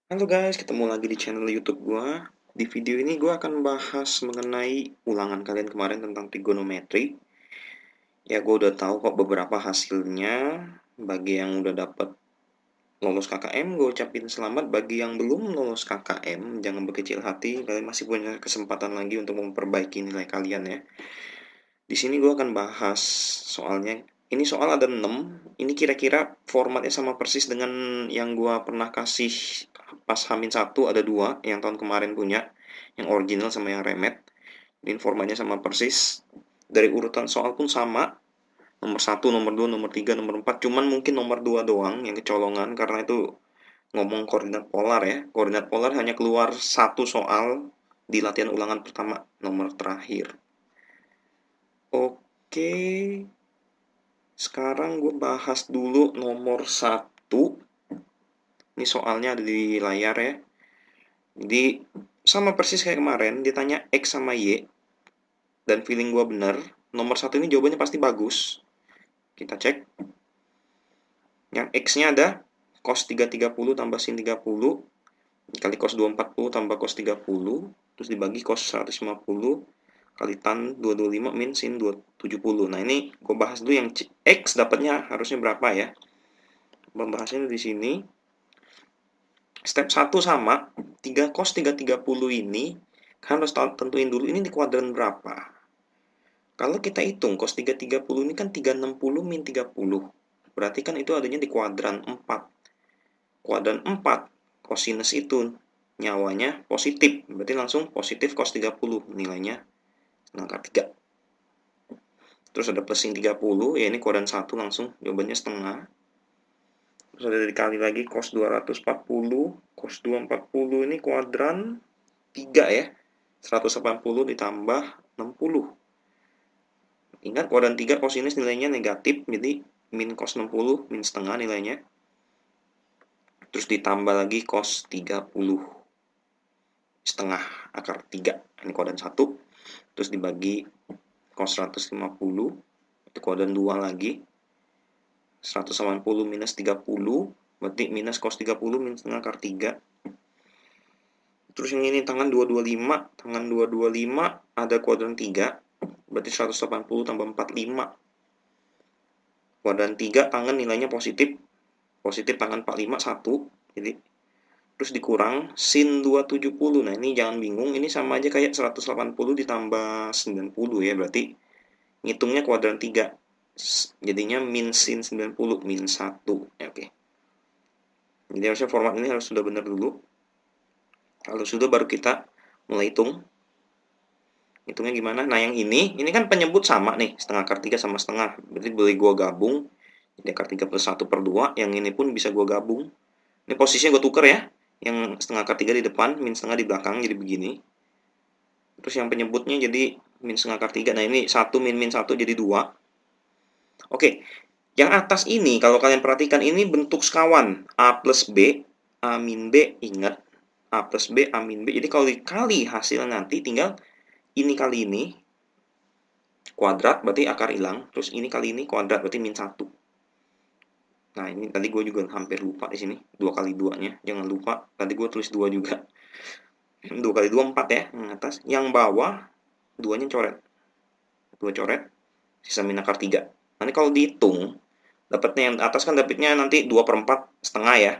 Halo guys, ketemu lagi di channel YouTube gua. Di video ini gua akan bahas mengenai ulangan kalian kemarin tentang trigonometri. Ya, gua udah tahu kok beberapa hasilnya. Bagi yang udah dapet lolos KKM, gue ucapin selamat. Bagi yang belum lolos KKM, jangan berkecil hati. Kalian masih punya kesempatan lagi untuk memperbaiki nilai kalian ya. Di sini gue akan bahas soalnya. Ini soal ada 6. Ini kira-kira formatnya sama persis dengan yang gue pernah kasih pas Hamin 1 ada 2 yang tahun kemarin punya, yang original sama yang remet. Ini formatnya sama persis. Dari urutan soal pun sama. Nomor 1, nomor 2, nomor 3, nomor 4. Cuman mungkin nomor 2 doang yang kecolongan karena itu ngomong koordinat polar ya. Koordinat polar hanya keluar satu soal di latihan ulangan pertama, nomor terakhir. Oke, sekarang gue bahas dulu nomor 1. Ini soalnya ada di layar ya. Jadi sama persis kayak kemarin, ditanya X sama Y. Dan feeling gue bener. Nomor 1 ini jawabannya pasti bagus. Kita cek. Yang X-nya ada cos 330 tambah sin 30 kali cos 240 tambah cos 30. Terus dibagi cos 150 kali tan 225 min sin 270. Nah ini gue bahas dulu yang X dapatnya harusnya berapa ya. Pembahasannya di sini. Step 1 sama, 3 cos 330 ini kan harus tentuin dulu ini di kuadran berapa. Kalau kita hitung cos 330 ini kan 360 min 30. Berarti kan itu adanya di kuadran 4. Kuadran 4, kosinus itu nyawanya positif. Berarti langsung positif cos 30 nilainya angka 3. Terus ada plus sin 30, ya ini kuadran 1 langsung jawabannya setengah. Terus ada dikali lagi cos 240, cos 240 ini kuadran 3 ya. 180 ditambah 60. Ingat kuadran 3 kosinus nilainya negatif, jadi min cos 60, min setengah nilainya. Terus ditambah lagi cos 30 setengah akar 3. Ini kuadran 1. Terus dibagi cos 150, itu kuadran 2 lagi. 180 minus 30, berarti minus cos 30 min setengah akar 3. Terus yang ini tangan 225, tangan 225 ada kuadran 3, berarti 180 tambah 45. Kuadran 3 tangan nilainya positif. Positif tangan 45 1. Jadi terus dikurang sin 270. Nah, ini jangan bingung, ini sama aja kayak 180 ditambah 90 ya, berarti ngitungnya kuadran 3. Jadinya min sin 90 min 1. Ya, oke. Jadi harusnya format ini harus sudah benar dulu. Kalau sudah baru kita mulai hitung. Hitungnya gimana? Nah, yang ini kan penyebut sama nih, setengah akar 3 sama setengah. Berarti boleh gua gabung. Jadi akar 3 plus 1 per 2. Yang ini pun bisa gua gabung. Ini posisinya gua tuker ya. Yang setengah akar 3 di depan, min setengah di belakang, jadi begini. Terus yang penyebutnya jadi min setengah akar 3. Nah, ini 1 min min 1 jadi 2. Oke, yang atas ini kalau kalian perhatikan ini bentuk sekawan. A plus B, A min B, ingat. A plus B, A min B. Jadi kalau dikali hasilnya nanti tinggal ini kali ini kuadrat berarti akar hilang, terus ini kali ini kuadrat berarti min 1. Nah, ini tadi gue juga hampir lupa di sini, 2 kali 2-nya. Jangan lupa, tadi gue tulis 2 juga. 2 kali 2 4 ya, yang atas. Yang bawah 2-nya coret. 2 coret, sisa min akar 3. Nanti kalau dihitung, dapatnya yang atas kan dapatnya nanti 2 per 4 setengah ya.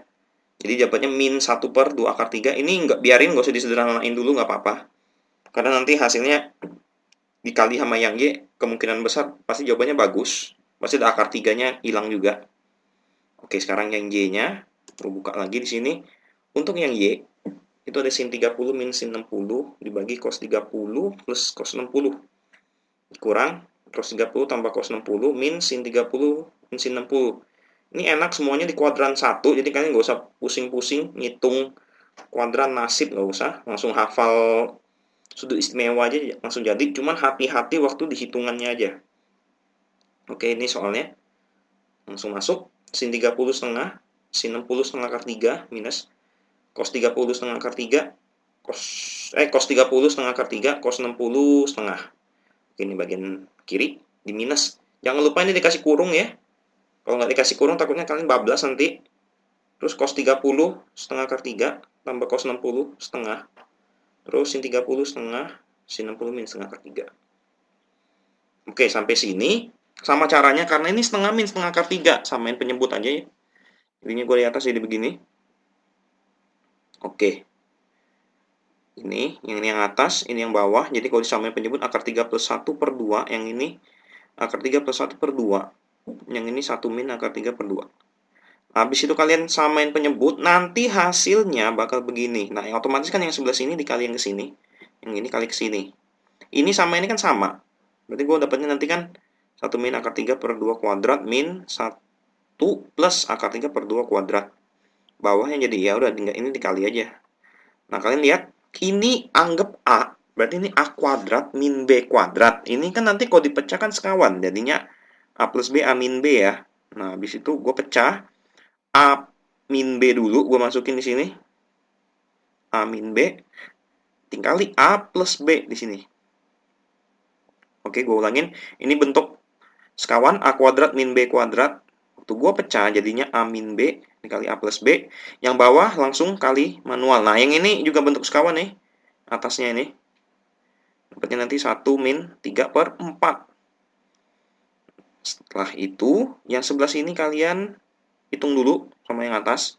Jadi dapatnya min 1 per 2 akar 3. Ini biarin, nggak usah disederhanain dulu, nggak apa-apa. Karena nanti hasilnya dikali sama yang Y, kemungkinan besar pasti jawabannya bagus. Pasti ada akar 3-nya hilang juga. Oke, sekarang yang Y-nya, gue buka lagi di sini. Untuk yang Y, itu ada sin 30 min sin 60 dibagi cos 30 plus cos 60. Kurang cos 30 tambah cos 60 min sin 30 min sin 60. Ini enak semuanya di kuadran 1, jadi kalian nggak usah pusing-pusing ngitung kuadran nasib, nggak usah. Langsung hafal sudut istimewa aja langsung jadi, cuman hati-hati waktu dihitungannya aja. Oke, ini soalnya langsung masuk. Sin 30 setengah, sin 60 setengah akar 3 minus cos 30 setengah akar 3, cos 30 setengah akar 3, cos 60 setengah. Ini bagian kiri di minus. Jangan lupa ini dikasih kurung ya. Kalau nggak dikasih kurung takutnya kalian bablas nanti. Terus cos 30 setengah akar 3 tambah cos 60 setengah. Terus sin 30 setengah, sin 60 min setengah akar 3. Oke, sampai sini sama caranya karena ini setengah min setengah akar 3. Samain penyebut aja ya. Jadinya gue di atas jadi begini. Oke. Ini yang atas, ini yang bawah. Jadi kalau disamain penyebut akar 3 plus 1 per 2. Yang ini akar 3 plus 1 per 2. Yang ini 1 min akar 3 per 2. Habis itu kalian samain penyebut, nanti hasilnya bakal begini. Nah, yang otomatis kan yang sebelah sini dikali yang ke sini. Yang ini kali ke sini. Ini sama ini kan sama. Berarti gue dapatnya nanti kan 1 min akar 3 per 2 kuadrat min 1 plus akar 3 per 2 kuadrat. Bawahnya jadi ya udah ini dikali aja. Nah, kalian lihat, ini anggap A, berarti ini A kuadrat min B kuadrat. Ini kan nanti kalau dipecahkan sekawan, jadinya A plus B, A min B ya. Nah, habis itu gue pecah, A min B dulu, gue masukin di sini. A min B, tinggali A plus B di sini. Oke, gue ulangin. Ini bentuk sekawan A kuadrat min B kuadrat. Waktu gue pecah, jadinya A min B dikali A plus B. Yang bawah langsung kali manual. Nah, yang ini juga bentuk sekawan nih. Atasnya ini. Dapatnya nanti 1 min 3 per 4. Setelah itu, yang sebelah sini kalian hitung dulu sama yang atas.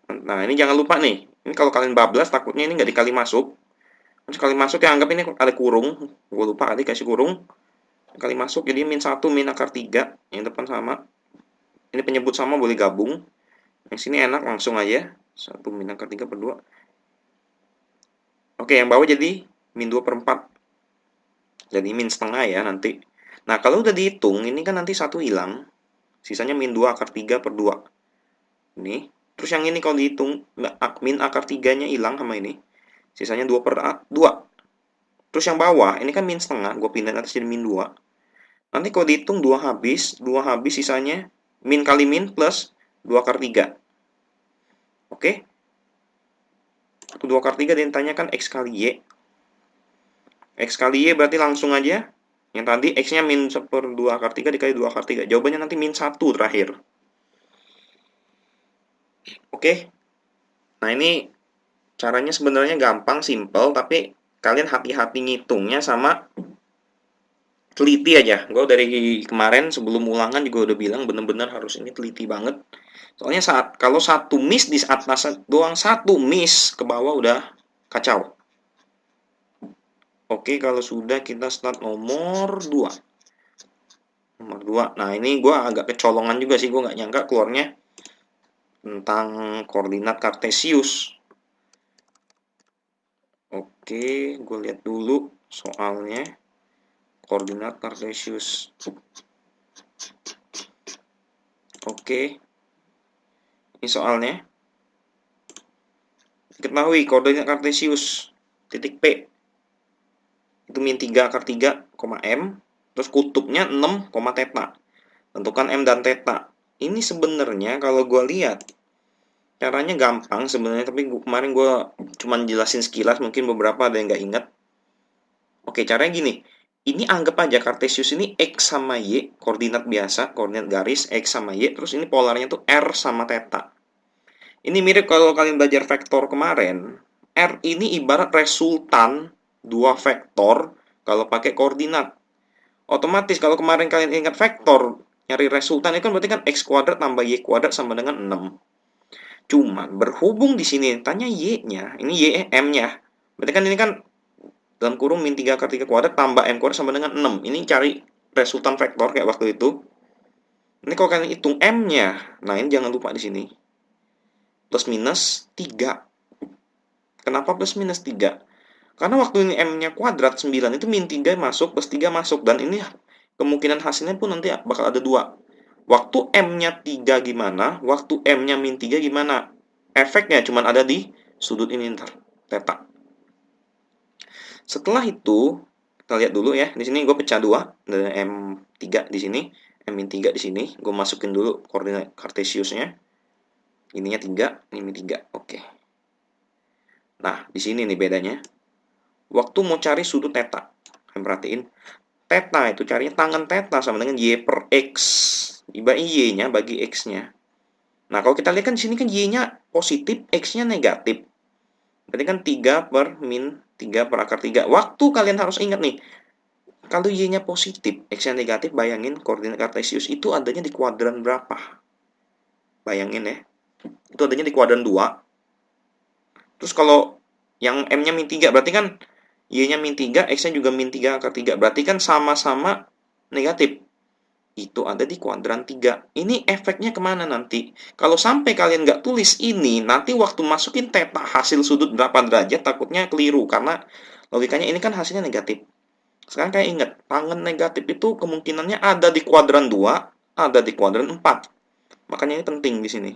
Nah, ini jangan lupa nih. Ini kalau kalian bablas, takutnya ini nggak dikali masuk. Terus kali masuk ya anggap ini ada kurung. Gue lupa tadi kasih kurung. Kali masuk jadi min 1 min akar 3. Yang depan sama. Ini penyebut sama boleh gabung. Yang sini enak langsung aja. 1 min akar 3 per 2. Oke, yang bawah jadi min 2 per 4. Jadi min setengah ya nanti. Nah, kalau udah dihitung, ini kan nanti 1 hilang. Sisanya min 2 akar 3 per 2. Ini. Terus yang ini kalau dihitung, min akar 3-nya hilang sama ini. Sisanya 2 per 2. Terus yang bawah, ini kan min setengah. Gue pindahin atas jadi min 2. Nanti kalau dihitung 2 habis sisanya min kali min plus 2 akar 3. Oke? 2 akar 3 ditanyakan X kali Y. X kali Y berarti langsung aja. Yang tadi X-nya min 1/2 akar 3 dikali 2 akar 3. Jawabannya nanti min 1 terakhir. Oke? Nah, ini caranya sebenarnya gampang, simple. Tapi kalian hati-hati ngitungnya sama teliti aja. Gue dari kemarin sebelum ulangan juga udah bilang bener-bener harus ini teliti banget. Soalnya kalau satu miss di atas doang, satu miss ke bawah udah kacau. Oke, kalau sudah kita start nomor 2. Nomor 2. Nah, ini gue agak kecolongan juga sih. Gue nggak nyangka keluarnya tentang koordinat kartesius. Oke, gue lihat dulu soalnya. Koordinat kartesius. Oke. Ini soalnya. Ketahui koordinat kartesius titik P itu min 3 akar 3, M. Terus kutubnya 6, theta. Tentukan M dan theta. Ini sebenarnya kalau gue lihat caranya gampang sebenarnya, tapi kemarin gue cuma jelasin sekilas, mungkin beberapa ada yang nggak ingat. Oke, caranya gini. Ini anggap aja kartesius ini X sama Y, koordinat biasa, koordinat garis, X sama Y, terus ini polarnya tuh R sama theta. Ini mirip kalau kalian belajar vektor kemarin, R ini ibarat resultan dua vektor kalau pakai koordinat. Otomatis kalau kemarin kalian ingat vektor, nyari resultan itu kan berarti kan X kuadrat tambah Y kuadrat sama dengan 6. Cuman berhubung di sini tanya Y-nya, ini Y M-nya. Berarti kan ini kan dalam kurung min 3 akar 3 kuadrat tambah M kuadrat sama dengan 6. Ini cari resultan vektor kayak waktu itu. Ini kalau kalian hitung M-nya, nah ini jangan lupa di sini. Plus minus 3. Kenapa plus minus 3? Karena waktu ini M-nya kuadrat 9 itu min 3 masuk, plus 3 masuk. Dan ini kemungkinan hasilnya pun nanti bakal ada 2. Waktu M-nya 3 gimana, waktu M-nya min 3 gimana. Efeknya cuma ada di sudut ini ntar, theta. Setelah itu, kita lihat dulu ya. Di sini gue pecah 2, ada M3 di sini, M-3 di sini. Gue masukin dulu koordinat kartesiusnya. Ininya 3, ini 3. Oke. Nah, di sini nih bedanya. Waktu mau cari sudut theta, kalian perhatiin. Theta itu carinya tangan theta sama dengan Y per X. Dibagi Y-nya bagi X-nya. Nah, kalau kita lihat kan di sini kan Y-nya positif, X-nya negatif. Berarti kan 3 per min 3 per akar 3. Waktu kalian harus ingat nih, kalau Y-nya positif, X-nya negatif, bayangin koordinat kartesius itu adanya di kuadran berapa? Bayangin ya, itu adanya di kuadran 2. Terus kalau yang M-nya min 3, berarti kan Y-nya min 3, X-nya juga min 3 akar 3. Berarti kan sama-sama negatif. Itu ada di kuadran 3. Ini efeknya kemana nanti? Kalau sampai kalian nggak tulis ini, nanti waktu masukin theta hasil sudut berapa derajat, takutnya keliru. Karena logikanya ini kan hasilnya negatif. Sekarang kalian ingat, tangen negatif itu kemungkinannya ada di kuadran 2, ada di kuadran 4. Makanya ini penting di sini.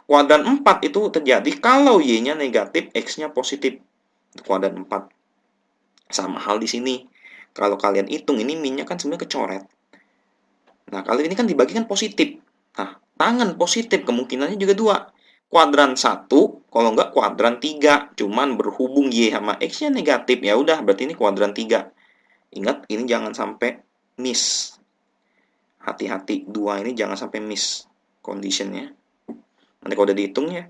Kuadran 4 itu terjadi kalau Y-nya negatif, X-nya positif. Kuadran 4. Sama hal di sini. Kalau kalian hitung, ini min-nya kan sebenarnya kecoret. Nah, kalau ini kan dibagikan positif. Nah, tangan positif kemungkinannya juga 2. Kuadran 1, kalau enggak kuadran 3. Cuman berhubung Y sama X-nya negatif, ya udah berarti ini kuadran 3. Ingat, ini jangan sampai miss. Hati-hati, 2 ini jangan sampai miss conditionnya. Nanti kalau udah dihitung ya,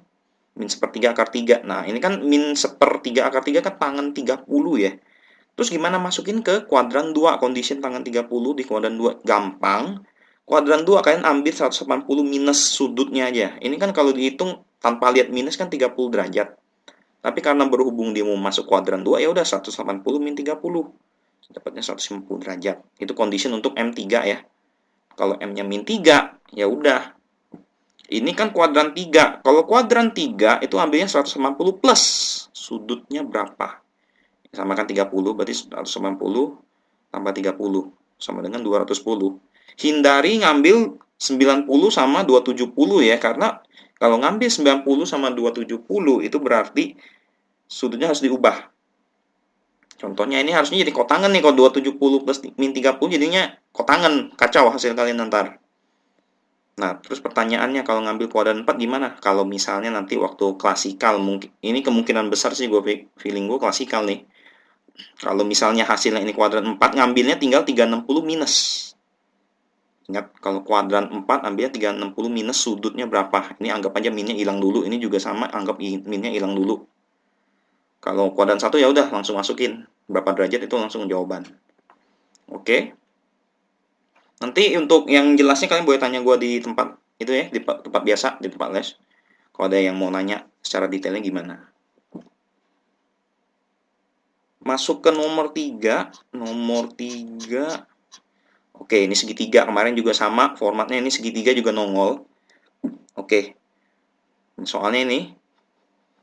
min sepertiga akar 3. Nah, ini kan min sepertiga akar 3 kan tangan 30 ya. Terus gimana masukin ke kuadran 2, condition tangan 30 di kuadran 2? Gampang. Kuadran 2 kalian ambil 180 minus sudutnya aja. Ini kan kalau dihitung tanpa lihat minus kan 30 derajat. Tapi karena berhubung dia mau masuk kuadran 2, ya udah 180 min 30. Dapatnya 150 derajat. Itu condition untuk M3 ya. Kalau M-nya min 3, ya udah. Ini kan kuadran 3. Kalau kuadran 3 itu ambilnya 180 plus sudutnya berapa? Sama kan 30, berarti 180 tambah 30 sama dengan 210. Hindari ngambil 90 sama 270 ya, karena kalau ngambil 90 sama 270 itu berarti sudutnya harus diubah. Contohnya ini harusnya jadi kotangan nih, kalau 270 plus min 30 jadinya kotangan, kacau hasil kalian nanti. Nah, terus pertanyaannya kalau ngambil kuadran 4 gimana? Kalau misalnya nanti waktu klasikal, mungkin ini kemungkinan besar sih feeling gue klasikal nih. Kalau misalnya hasilnya ini kuadran 4, ngambilnya tinggal 360 minus. Ingat, kalau kuadran 4 ambilnya 360 minus sudutnya berapa? Ini anggap aja minnya hilang dulu. Ini juga sama, anggap minnya hilang dulu. Kalau kuadran 1 ya udah langsung masukin. Berapa derajat itu langsung jawaban. Oke. Nanti untuk yang jelasnya kalian boleh tanya gue di tempat itu ya, di tempat biasa, di tempat les. Kalau ada yang mau nanya secara detailnya gimana. Masuk ke nomor 3. Nomor 3. Oke, ini segitiga. Kemarin juga sama. Formatnya ini segitiga juga nongol. Oke. Soalnya ini.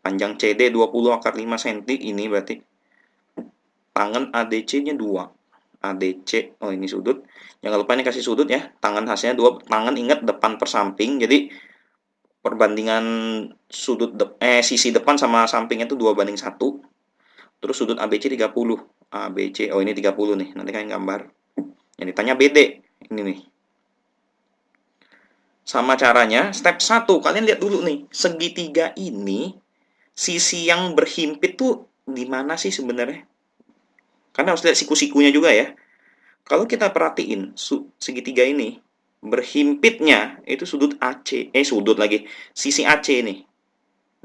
Panjang CD 20 akar 5 cm. Ini berarti. Tangan ADC-nya 2. ADC, oh ini sudut. Jangan lupa ini kasih sudut ya. Tangan hasilnya 2. Tangan ingat depan per samping. Jadi perbandingan sudut sisi depan sama sampingnya itu 2:1. Terus sudut ABC 30. ABC, oh ini 30 nih. Nanti kalian gambar. Yang ditanya BD. Ini nih. Sama caranya, step 1. Kalian lihat dulu nih. Segitiga ini, sisi yang berhimpit tuh di mana sih sebenarnya? Karena harus lihat siku-sikunya juga ya. Kalau kita perhatiin segitiga ini, berhimpitnya itu sudut AC, sudut lagi, sisi AC nih.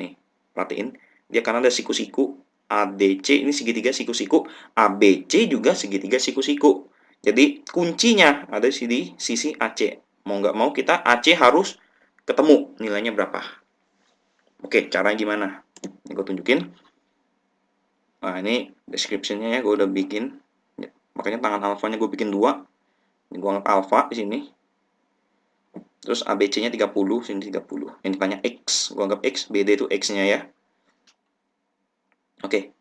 Nih, perhatiin. Dia karena ada siku-siku, ADC ini segitiga siku-siku, ABC juga segitiga siku-siku. Jadi kuncinya ada di sisi AC. Mau nggak mau kita AC harus ketemu nilainya berapa. Oke, caranya gimana? Ini gue tunjukin. Nah, ini description-nya ya, gue udah bikin. Makanya tangan alfanya gue bikin 2. Ini gue anggap alfa di sini. Terus ABC-nya 30, sini 30. Ini ditanya X, gue anggap X, BD itu X-nya ya. Oke.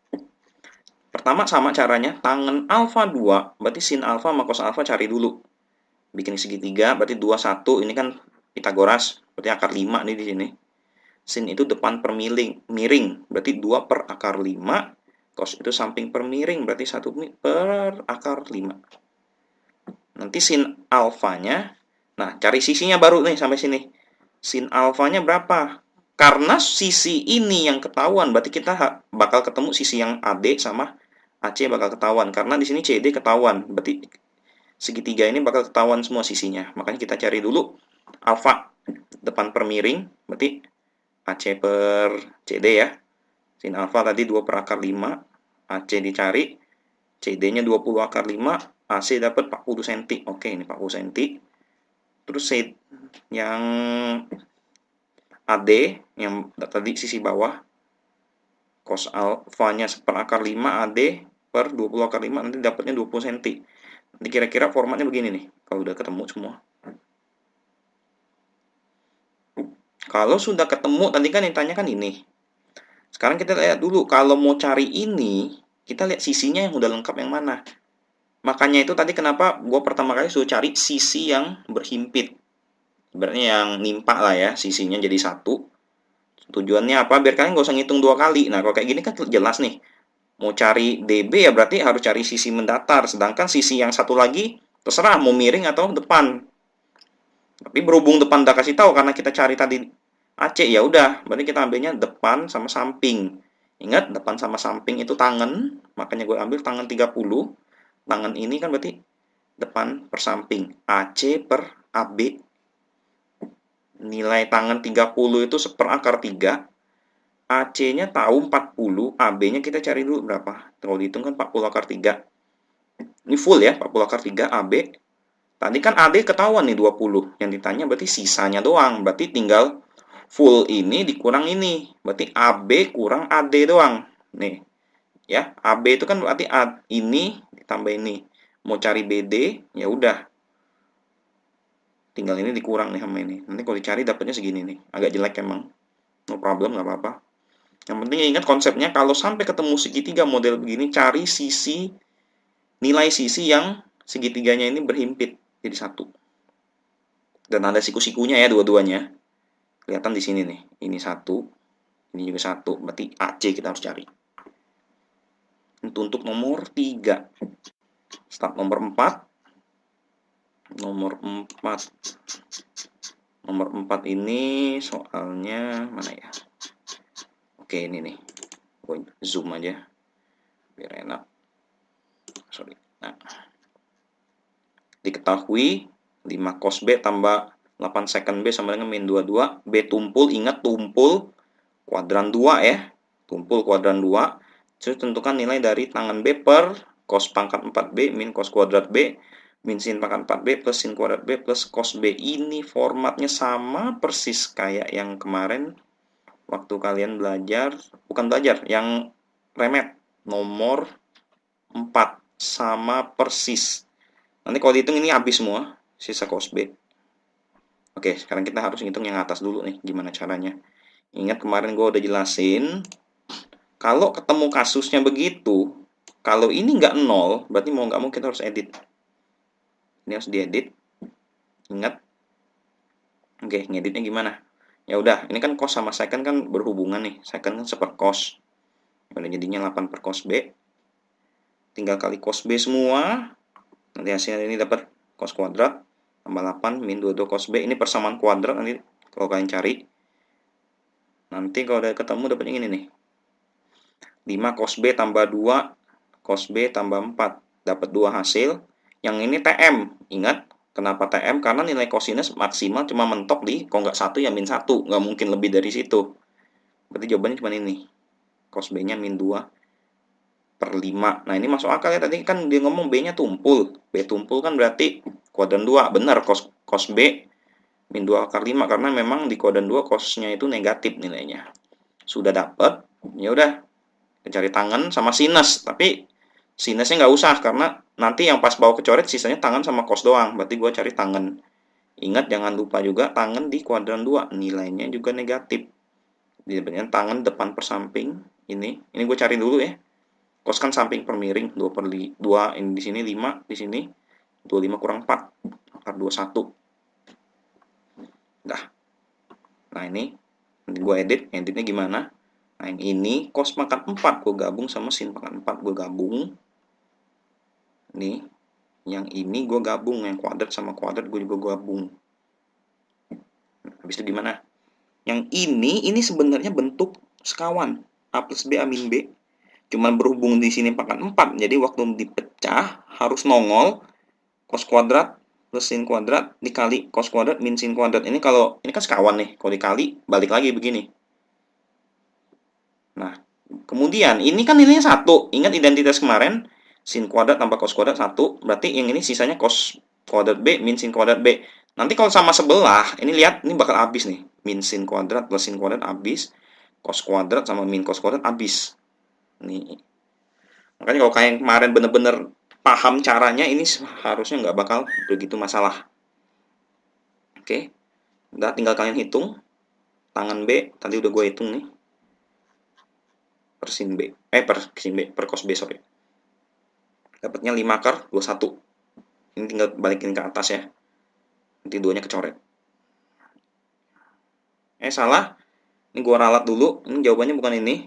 Pertama sama caranya, tangan alfa 2, berarti sin alfa sama cos alfa cari dulu. Bikin segitiga, berarti 2, 1. Ini kan Pitagoras, berarti akar 5 nih di sini. Sin itu depan per miring, berarti 2 per akar 5. Cos itu samping per miring, berarti 1 per akar 5. Nanti sin alfanya, nah cari sisinya baru nih sampai sini. Sin alfanya berapa? Karena sisi ini yang ketahuan, berarti kita bakal ketemu sisi yang AD sama AC bakal ketahuan. Karena di sini CD ketahuan, berarti segitiga ini bakal ketahuan semua sisinya. Makanya kita cari dulu alfa. depan per miring, berarti AC per CD ya. Sin alfa tadi 2 per akar 5, AC dicari, CD-nya 20 akar 5, AC dapat 40 cm. Oke, ini 40 cm. Terus yang AD, yang tadi sisi bawah, cos alfanya per akar 5, AD per 20 akar 5, nanti dapatnya 20 cm. Nanti kira-kira formatnya begini nih, kalau udah ketemu semua. Kalau sudah ketemu, tadi kan ditanya kan ini. Sekarang kita lihat dulu, kalau mau cari ini, kita lihat sisinya yang udah lengkap yang mana. Makanya itu tadi kenapa gue pertama kali suruh cari sisi yang berhimpit. Berarti yang nimpa lah ya, sisinya jadi satu. Tujuannya apa? Biar kalian nggak usah ngitung 2 kali. Nah, kalau kayak gini kan jelas nih. Mau cari DB ya berarti harus cari sisi mendatar. Sedangkan sisi yang satu lagi, terserah mau miring atau depan. Tapi berhubung depan udah kasih tahu karena kita cari tadi AC, ya udah, berarti kita ambilnya depan sama samping. Ingat, depan sama samping itu tangan, makanya gue ambil tangan 30. Tangan ini kan berarti depan per samping. AC per AB. Nilai tangan 30 itu 1/3. AC-nya tahu 40, AB-nya kita cari dulu berapa. Kalau dihitung kan 40/3. Ini full ya, 40/3 AB. Tadi kan AD ketahuan nih 20. Yang ditanya berarti sisanya doang. Berarti tinggal full ini dikurang ini. Berarti AB kurang AD doang. Nih. Ya, AB itu kan berarti ini ditambah ini. Mau cari BD, ya udah. Tinggal ini dikurang nih sama ini. Nanti kalau dicari dapatnya segini nih. Agak jelek emang. No problem, nggak apa-apa. Yang penting ingat konsepnya, kalau sampai ketemu segitiga model begini, cari nilai sisi yang segitiganya ini berhimpit jadi satu. Dan ada siku-sikunya ya dua-duanya. Kelihatan di sini nih. Ini satu, ini juga satu. Berarti AC kita harus cari. Untuk nomor 3. Start nomor 4. Nomor 4. Nomor 4 ini soalnya mana ya? Oke, ini nih. Gue zoom aja biar enak. Sorry. Nah. Diketahui 5 cos B tambah 8 second B sama dengan min 22. B tumpul, ingat tumpul kuadran 2 ya. Tumpul kuadran 2. Terus tentukan nilai dari tangan B per cos pangkat 4B min cos kuadrat B min sin pangkat 4B plus sin kuadrat B plus cos B. Ini formatnya sama persis kayak yang kemarin waktu kalian belajar, bukan belajar, yang remet nomor 4. Sama persis. Nanti kalau dihitung ini habis semua, sisa cos B. Oke, sekarang kita harus ngitung yang atas dulu nih, gimana caranya. Ingat kemarin gue udah jelasin, kalau ketemu kasusnya begitu, kalau ini nggak 0, berarti mau nggak mau kita harus edit. Ini harus diedit. Ingat. Oke, ngeditnya gimana? Ya udah, ini kan cos sama second kan berhubungan nih. Second kan 1/4 cos. Udah jadinya 8 per cos B. Tinggal kali cos B semua. Nanti hasilnya ini dapat cos kuadrat tambah 8 min 22 cos B. Ini persamaan kuadrat nanti kalau kalian cari. Nanti kalau udah ketemu dapatnya ini nih. 5 cos B tambah 2 cos B tambah 4. Dapat 2 hasil. Yang ini TM. Ingat, kenapa TM? Karena nilai cosinus maksimal cuma mentok di, kalau nggak 1 ya min 1. Nggak mungkin lebih dari situ. Berarti jawabannya cuma ini. Cos B-nya min 2 per 5. Nah, ini masuk akal ya. Tadi kan dia ngomong B-nya tumpul. B tumpul kan berarti kuadran 2. Benar, cos B min 2 akar 5. Karena memang di kuadran 2 cosnya itu negatif nilainya. Sudah dapat. Ya udah. Cari tangan sama sinus. Tapi sinusnya nggak usah. Karena nanti yang pas bawa kecoret sisanya tangan sama cos doang. Berarti gue cari tangan. Ingat jangan lupa juga tangan di kuadran 2. Nilainya juga negatif. Dibandingkan tangan depan per samping. Ini gue cari dulu ya. Cos kan samping per miring 2 per 2 ini di sini 5 di sini 25 kurang 4 akar 21. Dah. Nah ini nanti gue editnya gimana? Nah yang ini cos pangkat 4 gue gabung sama sin pangkat 4 gue gabung. Nih yang ini gue gabung, yang kuadrat sama kuadrat gue juga gabung. Habis itu gimana? Yang ini sebenarnya bentuk sekawan A plus B A min B. Cuman berhubung di sini pangkat 4, jadi waktu dipecah harus nongol cos kuadrat plus sin kuadrat dikali cos kuadrat min sin kuadrat. Ini kalau ini kan sekawan nih, kalau dikali balik lagi begini. Nah, kemudian ini kan nilainya 1. Ingat identitas kemarin, sin kuadrat tambah cos kuadrat 1, berarti yang ini sisanya cos kuadrat B min sin kuadrat B. Nanti kalau sama sebelah, ini lihat ini bakal habis nih. Min sin kuadrat plus sin kuadrat habis, cos kuadrat sama min cos kuadrat habis. Nih. Makanya kalau kayak yang kemarin bener-bener paham caranya, ini harusnya nggak bakal begitu masalah. Oke, udah tinggal kalian hitung. Tangan B, tadi udah gue hitung nih. Per sin B, per cos B, sorry. Dapatnya 5 akar 21. Ini tinggal balikin ke atas ya. Nanti 2-nya kecoret. Salah. Ini gue ralat dulu. Ini jawabannya bukan ini.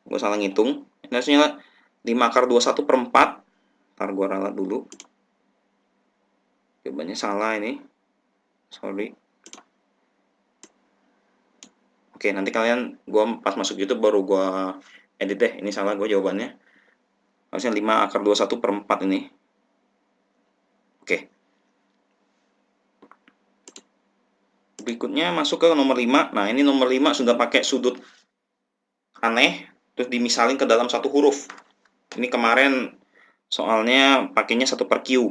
Gue salah ngitung. Ini harusnya 5 akar 21 per 4. Ntar gue ralat dulu. Jawabannya salah ini. Sorry. Oke, nanti kalian, gue pas masuk YouTube baru gue edit deh. Ini salah gue jawabannya. Harusnya 5 akar 21 per 4 ini. Oke. Berikutnya masuk ke nomor 5. Nah, ini nomor 5 sudah pakai sudut aneh, terus dimisalin ke dalam satu huruf. Ini kemarin soalnya pakainya 1 per Q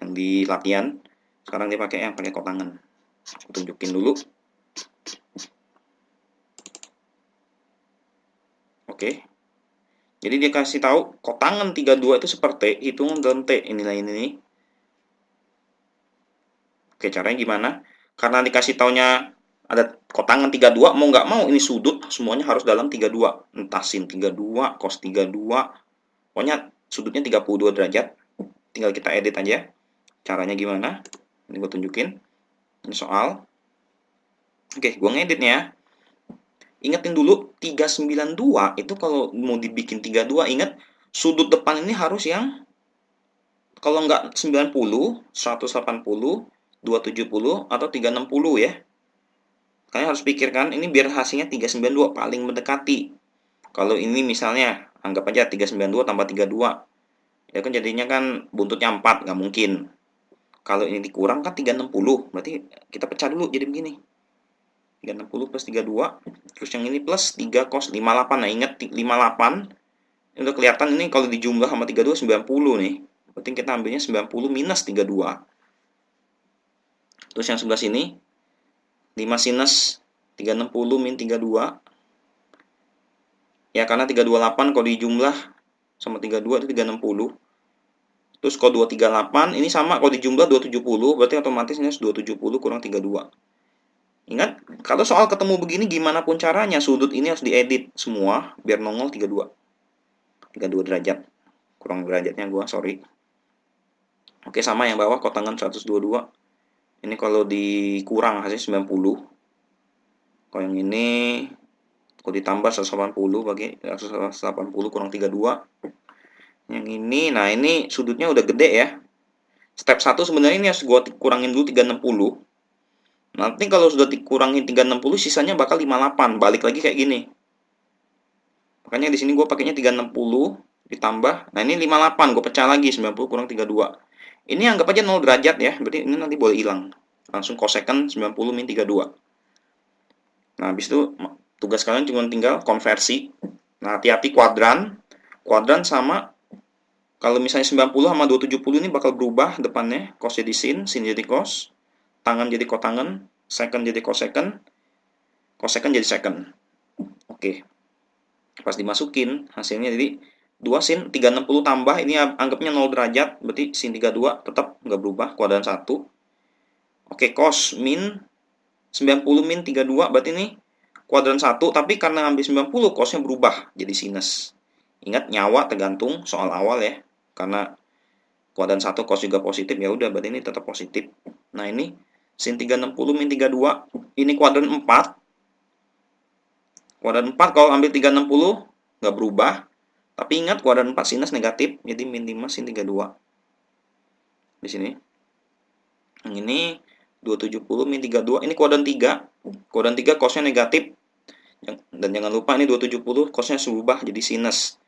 yang di latihan. Sekarang dia pakai yang pakai kotangan. Aku tunjukin dulu. Oke. Jadi dia kasih tahu kotangan 32 itu seperti hitungan dalam T. Inilah ini. Oke, caranya gimana? Karena dikasih taunya ada kotangan 32, mau nggak mau ini sudut semuanya harus dalam 32. Entah sin 32, cos 32. Pokoknya sudutnya 32 derajat. Tinggal kita edit aja. Caranya gimana? Ini gue tunjukin. Ini soal. Oke, gue ngeditnya. Ingetin dulu 392 itu kalau mau dibikin 32, ingat sudut depan ini harus yang kalau nggak 90, 180, 270 atau 360 ya. Kalian harus pikirkan ini biar hasilnya 392 paling mendekati. Kalau ini misalnya anggap aja 392 tambah 32. Ya kan jadinya kan buntutnya 4, nggak mungkin. Kalau ini dikurang kan 360, berarti kita pecah dulu jadi begini. 360 plus 32, terus yang ini plus 3 cos 58. Nah ingat 58, ini udah kelihatan ini kalau dijumlah sama 32, 90 nih. Berarti kita ambilnya 90 minus 32. Terus yang sebelah sini 5 sinus 360 min 32. Ya karena 328 kalau dijumlah sama 32 itu 360. Terus kalau 238 ini sama kalau dijumlah 270, berarti otomatis ini harus 270 kurang 32. Ingat, kalau soal ketemu begini gimana pun caranya sudut ini harus diedit semua biar nongol 32. 32 derajat. Kurang derajatnya gua, sorry. Oke, sama yang bawah kotangan 122. Ini kalau dikurang hasilnya 90. Kalau yang ini kalau ditambah 180 bagi 180 kurang 32. Yang ini, nah ini sudutnya udah gede ya. Step 1 sebenarnya ini harus gua kurangin dulu 360. Nanti kalau sudah dikurangin 360 sisanya bakal 58, balik lagi kayak gini. Makanya di sini gua pakainya 360 ditambah. Nah, ini 58, gua pecah lagi 90 kurang 32. Ini anggap aja 0 derajat ya, berarti ini nanti boleh hilang. Langsung cosecant 90 min 32. Nah, habis itu tugas kalian cuma tinggal konversi. Nah, hati-hati kuadran. Kuadran sama, kalau misalnya 90 sama 270 ini bakal berubah depannya. Cos jadi sin jadi cos. Tangan jadi kotangan, second jadi cosecant. Cosecant jadi second. Oke. Pas dimasukin, hasilnya jadi 2 sin 360 tambah, ini anggapnya 0 derajat, berarti sin 32 tetap nggak berubah, kuadran 1. Oke, cos min 90 min 32, berarti ini kuadran 1, tapi karena ngambil 90, cosnya berubah jadi sinus. Ingat, nyawa tergantung soal awal ya, karena kuadran 1 cos juga positif, ya udah berarti ini tetap positif. Nah ini, sin 360 min 32, ini kuadran 4. Kuadran 4 kalau ambil 360, nggak berubah. Tapi ingat kuadran 4 sinus negatif, jadi min 5 sin 32. Di sini. Yang ini 270 min 32, ini kuadran 3. Kuadran 3 cosnya negatif. Dan jangan lupa ini 270 cosnya berubah jadi sinus.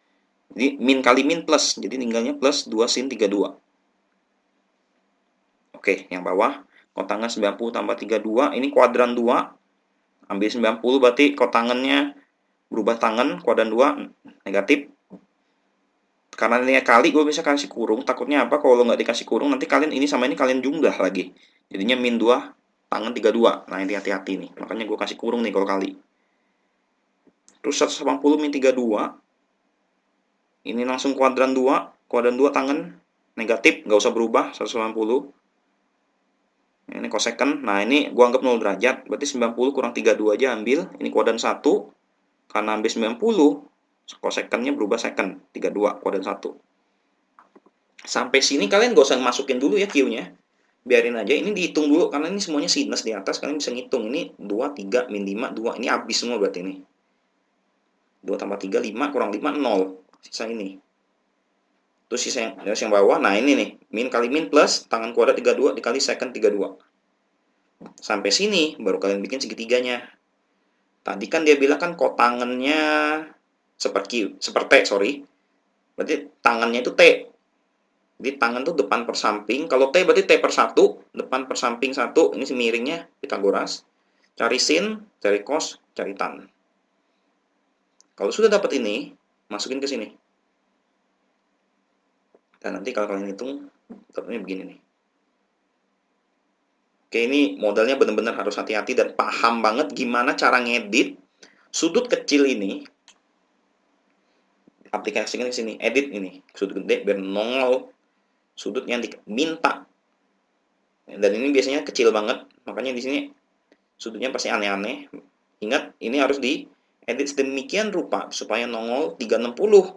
Jadi min kali min plus, jadi tinggalnya plus 2 sin 32. Oke, yang bawah kotangan 90 tambah 32, ini kuadran 2. Ambil 90 berarti kotangannya berubah tangan, kuadran 2 negatif. Karena ini kali, gue bisa kasih kurung. Takutnya apa? Kalau nggak dikasih kurung, nanti kalian ini sama ini kalian jumlah lagi. Jadinya min 2, tangan 32. Nah, ini hati-hati nih. Makanya gue kasih kurung nih kalau kali. Terus 180 min 32. Ini langsung kuadran 2. Kuadran 2 tangan negatif. Nggak usah berubah, 180. Ini cosecant. Nah, ini gue anggap 0 derajat. Berarti 90 kurang 32 aja ambil. Ini kuadran 1. Karena ambil 90. Cosecantnya berubah second. 32 kuadran 1. Sampai sini kalian gak usah masukin dulu ya Q-nya. Biarin aja, ini dihitung dulu. Karena ini semuanya sinus di atas, kalian bisa ngitung. Ini 2, 3, min 5, 2. Ini habis semua berarti ini. 2 tambah 3, 5, kurang 5, 0. Sisa ini. Terus sisa yang bawah, nah ini nih. Min kali min plus, tangan kuadrat 32 dikali second 32. Sampai sini, baru kalian bikin segitiganya. Tadi kan dia bilang kan kotangannya seperti sorry. Berarti tangannya itu T. Jadi tangan tuh depan per samping. Kalau T berarti T per 1. Depan per samping 1. Ini si miringnya Pitagoras. Cari sin, cari cos, cari tan. Kalau sudah dapat ini, masukin ke sini. Dan nanti kalau kalian hitung, dapatnya begini nih. Oke, ini modalnya benar-benar harus hati-hati dan paham banget gimana cara ngedit sudut kecil ini. Aplikasikan ke sini, edit ini. Sudut gede biar nongol sudut yang diminta. Dan ini biasanya kecil banget, makanya di sini sudutnya pasti aneh-aneh. Ingat, ini harus diedit sedemikian rupa supaya nongol 360,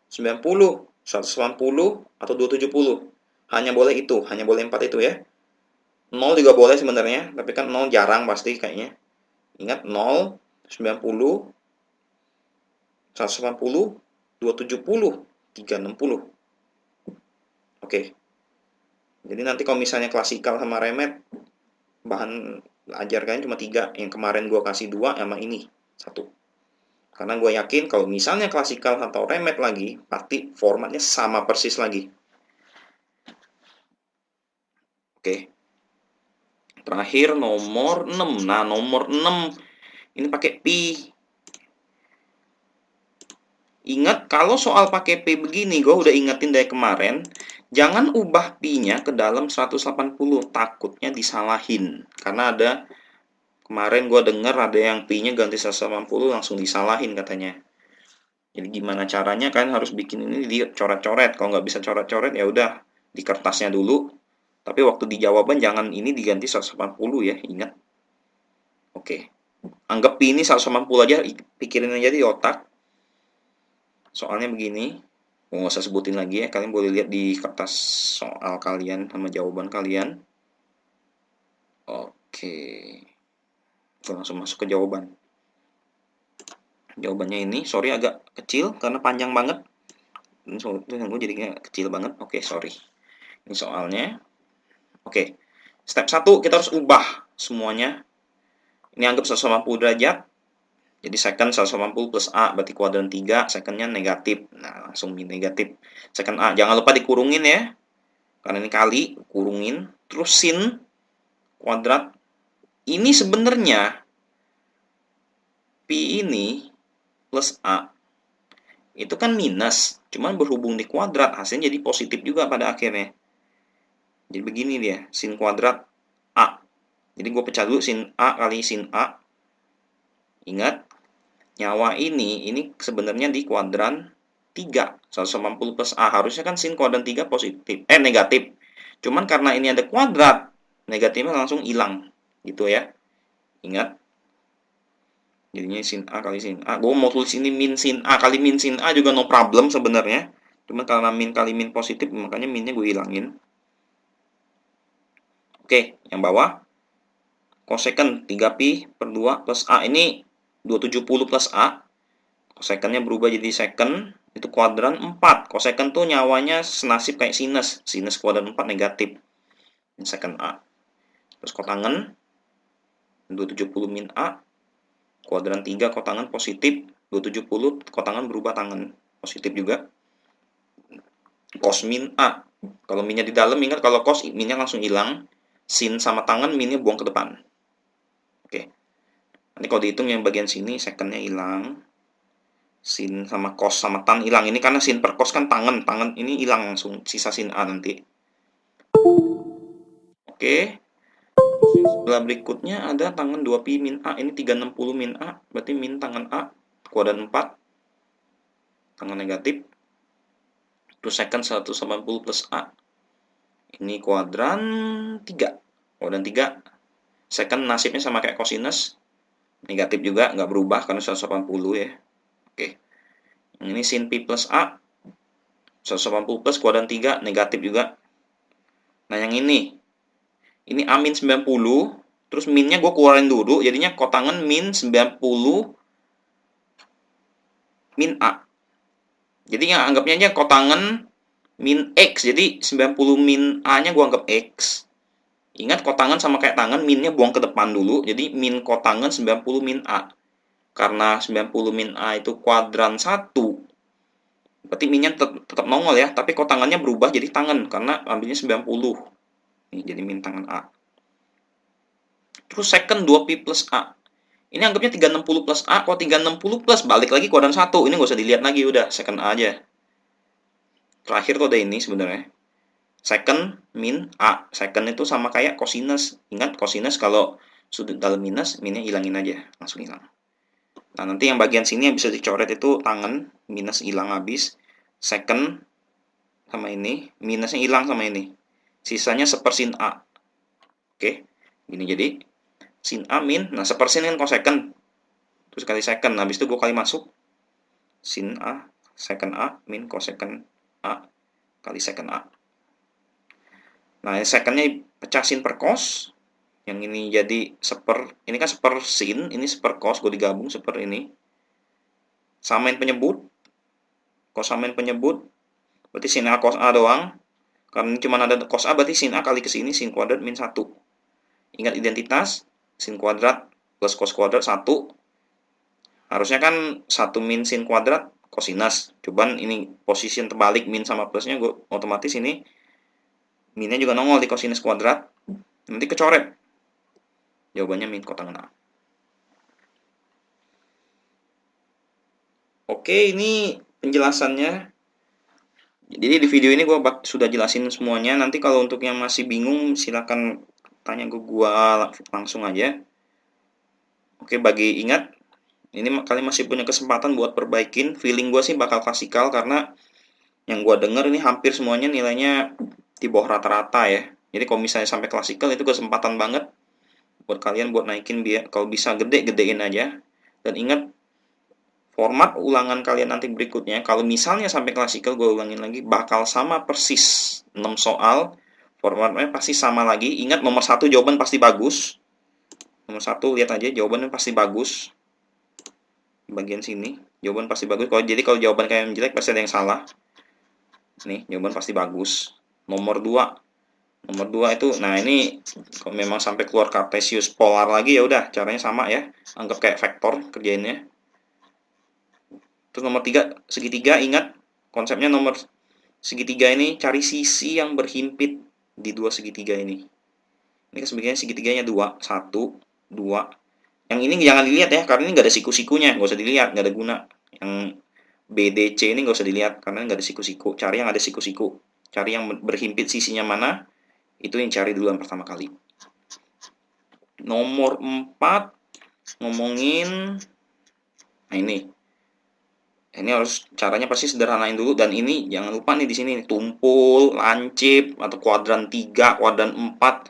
90, 180, atau 270. Hanya boleh itu, hanya boleh 4 itu ya. 0 juga boleh sebenarnya, tapi kan 0 jarang pasti kayaknya. Ingat 0, 90, 180, 270, 360. Oke. Jadi nanti kalau misalnya klasikal sama remet, bahan ajar kalian cuma 3. Yang kemarin gue kasih 2, sama ini 1. Karena gue yakin kalau misalnya klasikal atau remet lagi, pasti formatnya sama persis lagi. Oke. Terakhir nomor 6. Nah, nomor 6 ini pakai pi. Ingat, kalau soal pakai pi begini, gue udah ingetin dari kemarin, jangan ubah pi-nya ke dalam 180, takutnya disalahin. Karena ada, kemarin gue denger ada yang pi-nya ganti 180 langsung disalahin katanya. Jadi gimana caranya, kalian harus bikin ini di coret-coret. Kalau nggak bisa coret-coret, ya udah di kertasnya dulu. Tapi waktu di jawaban jangan ini diganti 180 ya, ingat. Oke. Anggap pi ini 180 aja, pikirin aja di otak. Soalnya begini, nggak usah sebutin lagi ya, kalian boleh lihat di kertas soal kalian sama jawaban kalian. Oke, gue langsung masuk ke jawaban. Jawabannya ini, sorry agak kecil karena panjang banget. Ini soalnya gue jadinya kecil banget. Oke, sorry. Ini soalnya. Oke, step 1 kita harus ubah semuanya. Ini anggap 180 derajat. Jadi second 180 plus A berarti kuadran 3, secondnya negatif. Nah, langsung negatif. Second A, jangan lupa dikurungin ya. Karena ini kali, kurungin. Terus sin kuadrat. Ini sebenarnya Pi ini plus A itu kan minus. Cuman berhubung di kuadrat, hasilnya jadi positif juga pada akhirnya. Jadi begini dia, sin kuadrat A. Jadi gue pecah dulu sin A kali sin A. Ingat, nyawa ini sebenarnya di kuadran 3. 180 plus A. Harusnya kan sin kuadran 3 positif. Negatif. Cuman karena ini ada kuadrat, negatifnya langsung hilang. Gitu ya. Ingat. Jadinya sin A kali sin A. Gue mau tulis ini min sin A kali min sin A juga no problem sebenarnya. Cuman karena min kali min positif, makanya minnya gue hilangin. Oke, yang bawah cosecant 3pi per 2 plus A. Ini 270 plus A. Cosecantnya berubah jadi secant. Itu kuadran 4. Cosecant tuh nyawanya senasib kayak sinus. Sinus kuadran 4 negatif. Ini secant A. Terus kotangan 270 min A. Kuadran 3 kotangan positif. 270 kotangan berubah tangan. Positif juga. Cos min A. Kalau minnya di dalam, ingat kalau cos minnya langsung hilang. Sin sama tangan minnya buang ke depan. Oke. Nanti kalau dihitung yang bagian sini secondnya hilang. Sin sama cos sama tan hilang. Ini karena sin per cos kan tangan. Tangan ini hilang langsung. Sisa sin A nanti. Oke. Sebelah berikutnya ada tangan 2pi min A. Ini 360 min A. Berarti min tangan A. Kuadran 4. Tangan negatif. Terus second 180 plus A. Ini kuadran 3. Kuadran 3. Second nasibnya sama kayak cosinus. Negatif juga, nggak berubah karena 180 ya. Oke. Ini sin pi plus A. 180 plus kuadran 3. Negatif juga. Nah yang ini A min 90. Terus minnya gue keluarin dulu. Jadinya kotangan min 90 min A. Jadi yang anggapnya aja kotangan min X. Jadi 90 min A-nya gue anggap X. Ingat kotangan sama kayak tangan, minnya buang ke depan dulu. Jadi min kotangan 90 min A. Karena 90 min A itu kuadran 1. Berarti minnya tetap nongol ya. Tapi kotangannya berubah jadi tangan. Karena ambilnya 90. Nih, jadi min tangan A. Terus second 2pi plus A. Ini anggapnya 360 plus A. Kalau 360 plus balik lagi kuadran 1. Ini nggak usah dilihat lagi. Udah second A aja. Terakhir tuh ada ini sebenarnya. Second min A. Second itu sama kayak cosinus. Ingat cosinus kalau sudut dalam minus, minnya hilangin aja. Langsung hilang. Nah, nanti yang bagian sini yang bisa dicoret itu tangan. Minus hilang habis. Second sama ini. Minusnya hilang sama ini. Sisanya sepersin A. Oke. Gini jadi. Sin A min. Nah, sepersin kan cosecond. Terus kali second. Habis itu gue kali masuk. Sin A. Second A min cosecond A. Kali second A. Nah, secondnya pecah sin per cos. Yang ini jadi ini kan seper sin, ini seper cos, gue digabung seper ini. Samain penyebut. Kalau samain penyebut, berarti sin A cos A doang. Karena cuma ada cos A, berarti sin A kali ke sini, sin kuadrat min 1. Ingat identitas, sin kuadrat plus cos kuadrat 1. Harusnya kan 1 min sin kuadrat cosinus. Cuman ini posisi yang terbalik, min sama plusnya, gue otomatis ini minnya juga nongol di cosinus kuadrat. Nanti kecoret. Jawabannya min kotangan A. Oke, ini penjelasannya. Jadi di video ini gue sudah jelasin semuanya. Nanti kalau untuk yang masih bingung, silakan tanya ke gue langsung aja. Oke, ingat, ini kalian masih punya kesempatan buat perbaikin. Feeling gue sih bakal klasikal karena yang gue denger ini hampir semuanya nilainya di bawah rata-rata ya. Jadi kalau misalnya sampai klasikal itu kesempatan banget buat kalian buat naikin biar kalau bisa gedein aja. Dan ingat, format ulangan kalian nanti berikutnya, kalau misalnya sampai klasikal, gue ulangin lagi, bakal sama persis 6 soal. Formatnya pasti sama lagi. Ingat, nomor 1 jawaban pasti bagus. Nomor 1 lihat aja, jawabannya pasti bagus. Bagian sini, jawaban pasti bagus. Jadi kalau jawaban kalian jelek, pasti ada yang salah. Nih, jawaban pasti bagus. Nomor 2 itu, nah ini kalau memang sampai keluar Cartesius polar lagi, ya udah caranya sama ya, anggap kayak vektor kerjainnya. Terus nomor 3 segitiga, ingat konsepnya nomor segitiga ini cari sisi yang berhimpit di dua segitiga ini. Ini kan segitiganya 2, 1, 2. Yang ini jangan dilihat ya, karena ini nggak ada siku-sikunya, nggak usah dilihat, nggak ada guna. Yang BDC ini nggak usah dilihat karena nggak ada siku-siku. Cari yang ada siku-siku, cari yang berhimpit sisinya mana. Itu yang cari dulu yang pertama kali. Nomor 4 ngomongin, nah ini harus caranya pasti sederhanain dulu. Dan ini jangan lupa nih di sini tumpul, lancip atau kuadran 3, kuadran 4.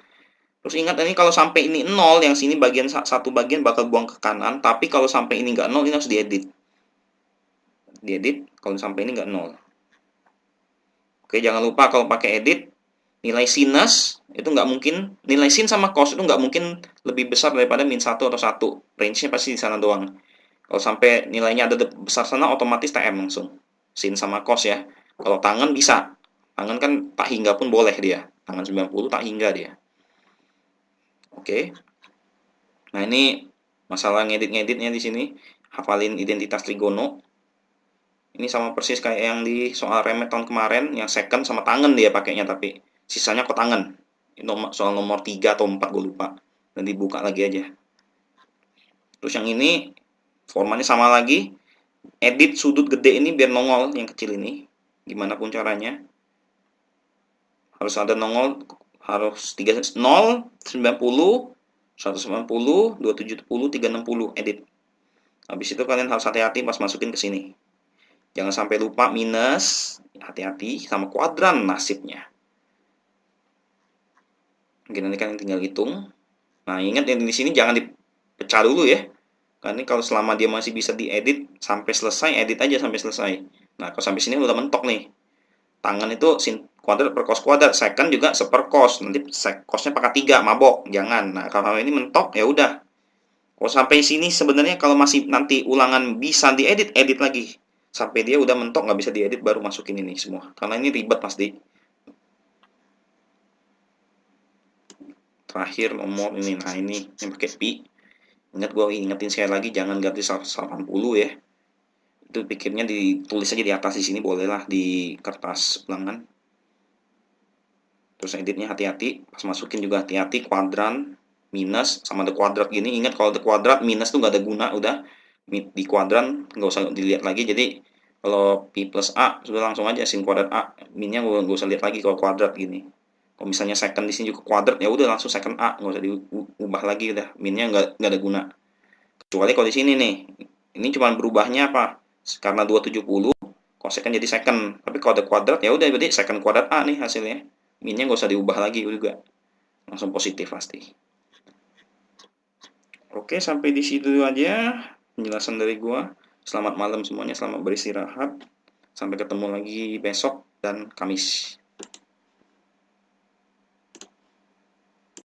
Terus ingat ini kalau sampai ini 0, yang sini bagian satu bagian bakal buang ke kanan. Tapi kalau sampai ini nggak 0, ini harus diedit. Kalau sampai ini nggak 0. Oke, jangan lupa kalau pakai edit, nilai sinus itu nggak mungkin, nilai sin sama cos itu nggak mungkin lebih besar daripada min 1 atau 1. Range-nya pasti di sana doang. Kalau sampai nilainya ada besar sana, otomatis TM langsung. Sin sama cos ya. Kalau tangan bisa. Tangan kan tak hingga pun boleh dia. Tangan 90 tak hingga dia. Oke. Nah, ini masalah ngedit-ngeditnya di sini. Hafalin identitas trigono. Ini sama persis kayak yang di soal remet tahun kemarin, yang second sama tangan dia pakainya, tapi sisanya kok tangan. Soal nomor 3 atau 4 gue lupa. Dan dibuka lagi aja. Terus yang ini formanya sama lagi. Edit sudut gede ini biar nongol yang kecil ini. Gimana pun caranya. Harus ada nongol, harus 0, 90, 190, 270, 360 edit. Habis itu kalian harus hati-hati pas masukin ke sini. Jangan sampai lupa minus, hati-hati sama kuadran nasibnya. Mungkin nanti kalian tinggal hitung. Nah, ingat yang di sini jangan dipecah dulu ya. Karena kalau selama dia masih bisa diedit sampai selesai, edit aja sampai selesai. Nah, kalau sampai sini udah mentok nih. Tangan itu sin kuadrat per cos kuadrat, second juga seper cos. Nanti cosnya pangkat 3, mabok. Jangan. Nah, kalau ini mentok ya udah. Kalau sampai sini sebenarnya kalau masih nanti ulangan bisa diedit, edit lagi. Sampai dia udah mentok nggak bisa diedit baru masukin ini semua. Karena ini ribet pasti. Terakhir nomor ini. Nah, ini yang pakai pi. Ingat, gue ingetin sekali lagi, jangan ganti 180 ya. Itu pikirnya ditulis aja di atas di sini, bolehlah di kertas ulangan. Terus editnya hati-hati, pas masukin juga hati-hati, kuadran, minus, sama ada kuadrat gini. Ingat kalau ada kuadrat, minus tuh nggak ada guna, udah. Di kuadran nggak usah dilihat lagi. Jadi kalau pi plus a, sudah langsung aja sin kuadrat a. Minnya nggak usah lihat lagi kalau kuadrat gini. Kalau misalnya second di sini juga kuadrat, ya udah langsung second a, nggak usah diubah lagi, udah. Minnya nggak ada guna. Kecuali kalau di sini nih, ini cuma berubahnya apa? Karena 270, kosekkan jadi second. Tapi kalau ada kuadrat, ya udah berarti second kuadrat a nih hasilnya. Minnya nggak usah diubah lagi juga. Langsung positif pasti. Oke, sampai di situ aja penjelasan dari gua. Selamat malam semuanya, selamat beristirahat. Sampai ketemu lagi besok dan Kamis.